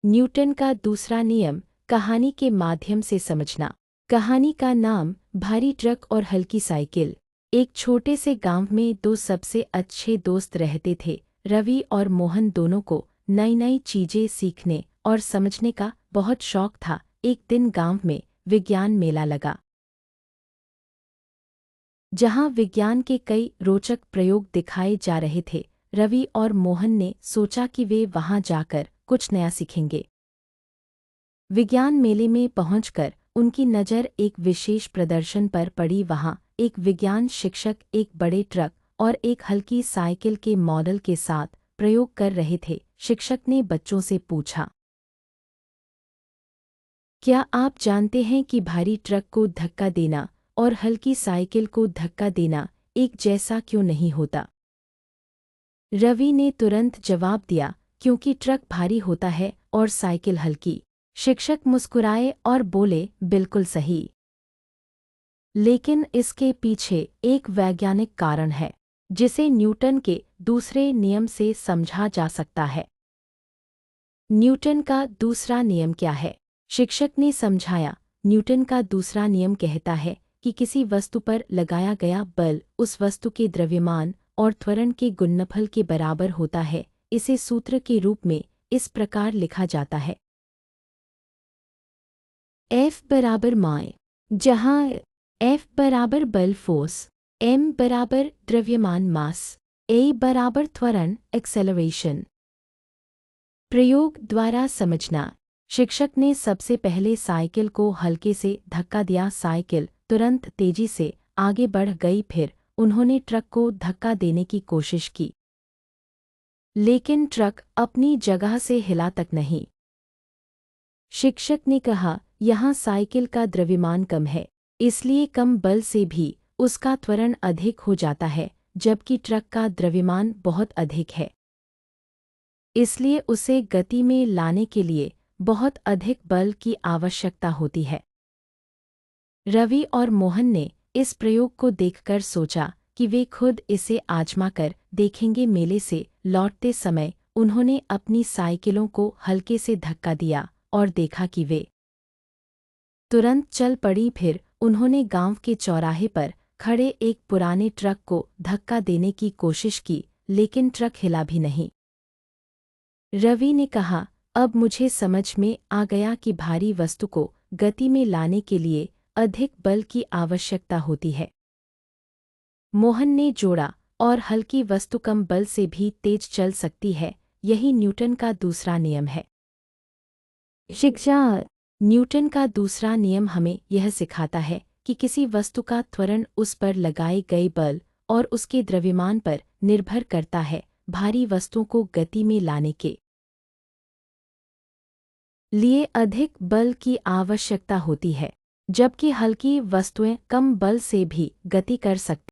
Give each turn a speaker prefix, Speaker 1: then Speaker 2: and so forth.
Speaker 1: Newton का दूसरा नियम, कहानी के माध्यम से समझना। कहानी का नाम, भारी ट्रक और हल्की साइकिल। एक छोटे से गांव में दो सबसे अच्छे दोस्त रहते थे। रवि और मोहन दोनों को नई नई चीजें सीखने और समझने का बहुत शौक था। एक दिन गांव में विज्ञान मेला लगा, जहां विज्ञान के कई रोचक प्रयोग दिखाए जा रहे थे। रवि और मोहन ने सोचा कि वे वहां जाकर कुछ नया सीखेंगे। विज्ञान मेले में पहुंचकर उनकी नज़र एक विशेष प्रदर्शन पर पड़ी। वहां एक विज्ञान शिक्षक एक बड़े ट्रक और एक हल्की साइकिल के मॉडल के साथ प्रयोग कर रहे थे। शिक्षक ने बच्चों से पूछा, क्या आप जानते हैं कि भारी ट्रक को धक्का देना और हल्की साइकिल को धक्का देना एक जैसा क्यों नहीं होता? रवि ने तुरंत जवाब दिया, क्योंकि ट्रक भारी होता है और साइकिल हल्की। शिक्षक मुस्कुराए और बोले, बिल्कुल सही। लेकिन इसके पीछे एक वैज्ञानिक कारण है, जिसे न्यूटन के दूसरे नियम से समझा जा सकता है। न्यूटन का दूसरा नियम क्या है? शिक्षक ने समझाया, न्यूटन का दूसरा नियम कहता है कि किसी वस्तु पर लगाया गया बल उस वस्तु के द्रव्यमान और त्वरण के गुणनफल के बराबर होता है। इसे सूत्र के रूप में इस प्रकार लिखा जाता है, F बराबर माय, जहाँ F बराबर बल फोर्स, M बराबर द्रव्यमान मास, A बराबर त्वरण एक्सेलरेशन। प्रयोग द्वारा समझना। शिक्षक ने सबसे पहले साइकिल को हल्के से धक्का दिया। साइकिल तुरंत तेजी से आगे बढ़ गई। फिर उन्होंने ट्रक को धक्का देने की कोशिश की, लेकिन ट्रक अपनी जगह से हिला तक नहीं। शिक्षक ने कहा, यहाँ साइकिल का द्रव्यमान कम है, इसलिए कम बल से भी उसका त्वरण अधिक हो जाता है, जबकि ट्रक का द्रव्यमान बहुत अधिक है, इसलिए उसे गति में लाने के लिए बहुत अधिक बल की आवश्यकता होती है। रवि और मोहन ने इस प्रयोग को देखकर सोचा कि वे खुद इसे आजमा कर देखेंगे। मेले से लौटते समय उन्होंने अपनी साइकिलों को हल्के से धक्का दिया और देखा कि वे तुरंत चल पड़ी। फिर उन्होंने गांव के चौराहे पर खड़े एक पुराने ट्रक को धक्का देने की कोशिश की, लेकिन ट्रक हिला भी नहीं। रवि ने कहा, अब मुझे समझ में आ गया कि भारी वस्तु को गति में लाने के लिए अधिक बल की आवश्यकता होती है। मोहन ने जोड़ा, और हल्की वस्तु कम बल से भी तेज चल सकती है। यही न्यूटन का दूसरा नियम है। शिक्षा। न्यूटन का दूसरा नियम हमें यह सिखाता है कि किसी वस्तु का त्वरण उस पर लगाए गए बल और उसके द्रव्यमान पर निर्भर करता है। भारी वस्तुओं को गति में लाने के लिए अधिक बल की आवश्यकता होती है, जबकि हल्की वस्तुएं कम बल से भी गति कर सकती